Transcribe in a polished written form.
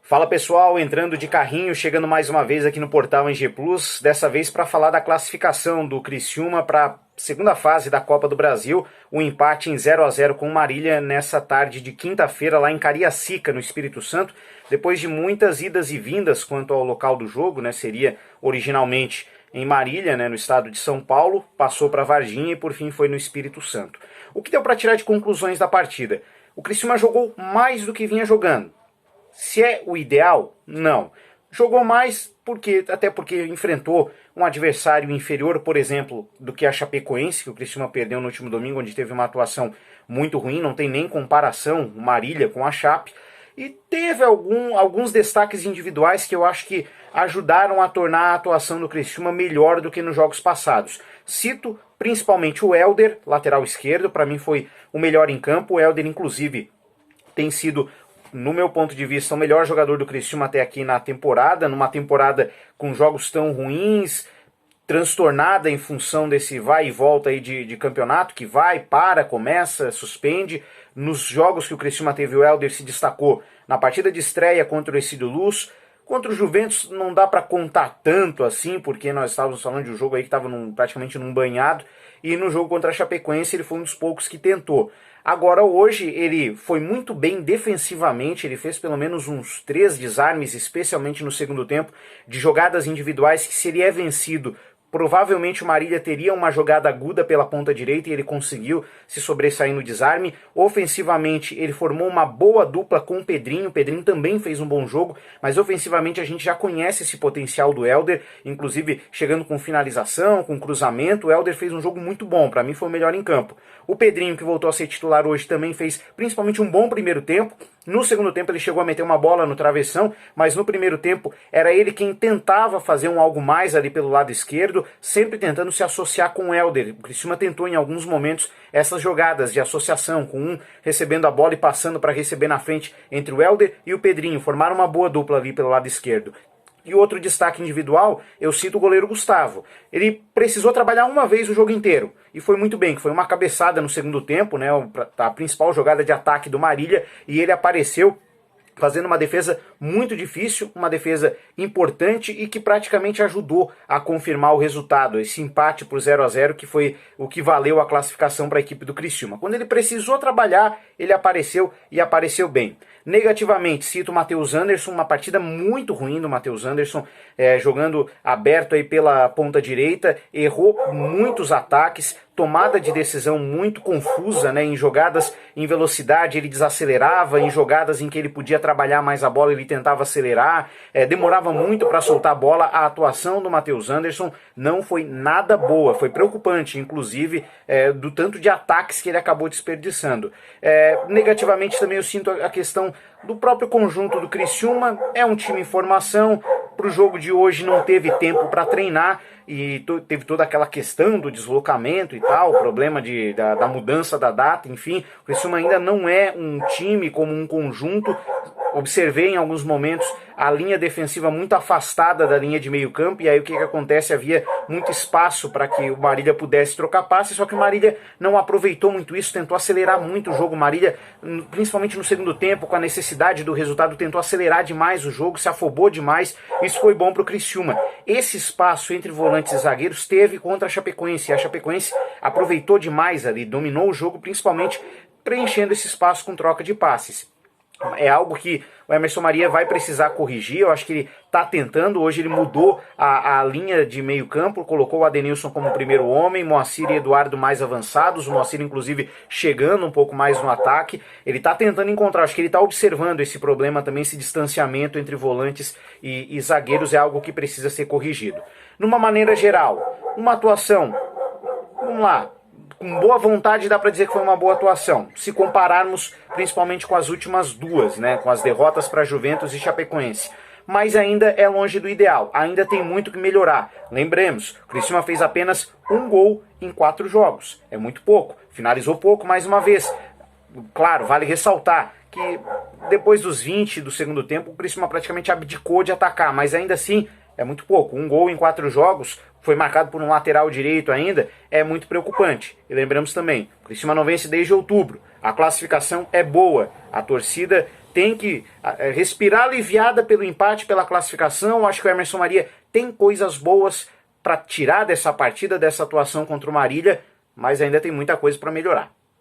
Fala pessoal, entrando de carrinho, chegando mais uma vez aqui no Portal NG Plus, dessa vez para falar da classificação do Criciúma para a segunda fase da Copa do Brasil, o empate em 0-0 com o Marília nessa tarde de quinta-feira lá em Cariacica, no Espírito Santo, depois de muitas idas e vindas quanto ao local do jogo, seria originalmente em Marília, no estado de São Paulo, passou para Varginha e por fim foi no Espírito Santo. O que deu para tirar de conclusões da partida? O Criciúma jogou mais do que vinha jogando. Se é o ideal? Não. Jogou mais até porque enfrentou um adversário inferior, por exemplo, do que a Chapecoense, que o Criciúma perdeu no último domingo, onde teve uma atuação muito ruim, não tem nem comparação o Marília com a Chape. E teve alguns destaques individuais que eu acho que ajudaram a tornar a atuação do Criciúma melhor do que nos jogos passados. Cito principalmente o Helder, lateral esquerdo, para mim foi o melhor em campo. O Helder, inclusive, tem sido, no meu ponto de vista, o melhor jogador do Criciúma até aqui na temporada, numa temporada com jogos tão ruins, transtornada em função desse vai e volta aí de campeonato, que vai, para, começa, suspende. Nos jogos que o Criciúma teve, o Helder se destacou na partida de estreia contra o Ercílio Luz. Contra o Juventus não dá para contar tanto assim, porque nós estávamos falando de um jogo aí que estava praticamente num banhado, e no jogo contra a Chapecoense ele foi um dos poucos que tentou. Agora hoje ele foi muito bem defensivamente, ele fez pelo menos uns 3 desarmes, especialmente no segundo tempo, de jogadas individuais que se ele é vencido, provavelmente o Marília teria uma jogada aguda pela ponta direita e ele conseguiu se sobressair no desarme. Ofensivamente ele formou uma boa dupla com o Pedrinho também fez um bom jogo, mas ofensivamente a gente já conhece esse potencial do Helder, inclusive chegando com finalização, com cruzamento. O Helder fez um jogo muito bom, para mim foi o melhor em campo. O Pedrinho, que voltou a ser titular hoje, também fez principalmente um bom primeiro tempo. No segundo tempo ele chegou a meter uma bola no travessão, mas no primeiro tempo era ele quem tentava fazer algo mais ali pelo lado esquerdo, sempre tentando se associar com o Helder. O Criciúma tentou em alguns momentos essas jogadas de associação, com um recebendo a bola e passando para receber na frente entre o Helder e o Pedrinho. Formaram uma boa dupla ali pelo lado esquerdo. E outro destaque individual, eu cito o goleiro Gustavo. Ele precisou trabalhar uma vez o jogo inteiro, e foi muito bem, que foi uma cabeçada no segundo tempo, a principal jogada de ataque do Marília, e ele apareceu fazendo uma defesa muito difícil, uma defesa importante e que praticamente ajudou a confirmar o resultado, esse empate por 0-0 que foi o que valeu a classificação para a equipe do Criciúma. Quando ele precisou trabalhar, ele apareceu e apareceu bem. Negativamente, cito o Matheus Anderson, uma partida muito ruim do Matheus Anderson, jogando aberto aí pela ponta direita, errou muitos ataques, tomada de decisão muito confusa, em jogadas em velocidade ele desacelerava, em jogadas em que ele podia trabalhar mais a bola ele tentava acelerar, demorava muito para soltar a bola. A atuação do Matheus Anderson não foi nada boa, foi preocupante, inclusive do tanto de ataques que ele acabou desperdiçando. Negativamente também eu sinto a questão do próprio conjunto do Criciúma. É um time em formação, para o jogo de hoje não teve tempo para treinar, e teve toda aquela questão do deslocamento e tal, o problema da mudança da data, enfim. O Criciúma ainda não é um time como um conjunto. Observei em alguns momentos a linha defensiva muito afastada da linha de meio campo, e aí o que acontece? Havia muito espaço para que o Marília pudesse trocar passe, só que o Marília não aproveitou muito isso, tentou acelerar muito o jogo. O Marília, principalmente no segundo tempo, com a necessidade do resultado, tentou acelerar demais o jogo, se afobou demais. Isso foi bom para o Criciúma. Esse espaço entre volantes e zagueiros teve contra a Chapecoense, e a Chapecoense aproveitou demais ali, dominou o jogo, principalmente preenchendo esse espaço com troca de passes. É algo que o Emerson Maria vai precisar corrigir. Eu acho que ele está tentando. Hoje ele mudou a linha de meio campo, colocou o Adenilson como primeiro homem, Moacir e Eduardo mais avançados, o Moacir inclusive chegando um pouco mais no ataque. Ele está tentando encontrar, acho que ele está observando esse problema também, esse distanciamento entre volantes e zagueiros é algo que precisa ser corrigido. Numa maneira geral, uma atuação, vamos lá, com boa vontade dá para dizer que foi uma boa atuação, se compararmos principalmente com as últimas duas, com as derrotas para Juventus e Chapecoense. Mas ainda é longe do ideal, ainda tem muito que melhorar. Lembremos, o Criciúma fez apenas 1 gol em 4 jogos, é muito pouco, finalizou pouco mais uma vez. Claro, vale ressaltar que depois dos 20 do segundo tempo, o Criciúma praticamente abdicou de atacar, mas ainda assim é muito pouco. 1 gol em 4 jogos, foi marcado por um lateral direito ainda, é muito preocupante. E lembramos também, o Criciúma não vence desde outubro, a classificação é boa, a torcida tem que respirar aliviada pelo empate, pela classificação. Acho que o Emerson Maria tem coisas boas para tirar dessa partida, dessa atuação contra o Marília, mas ainda tem muita coisa para melhorar.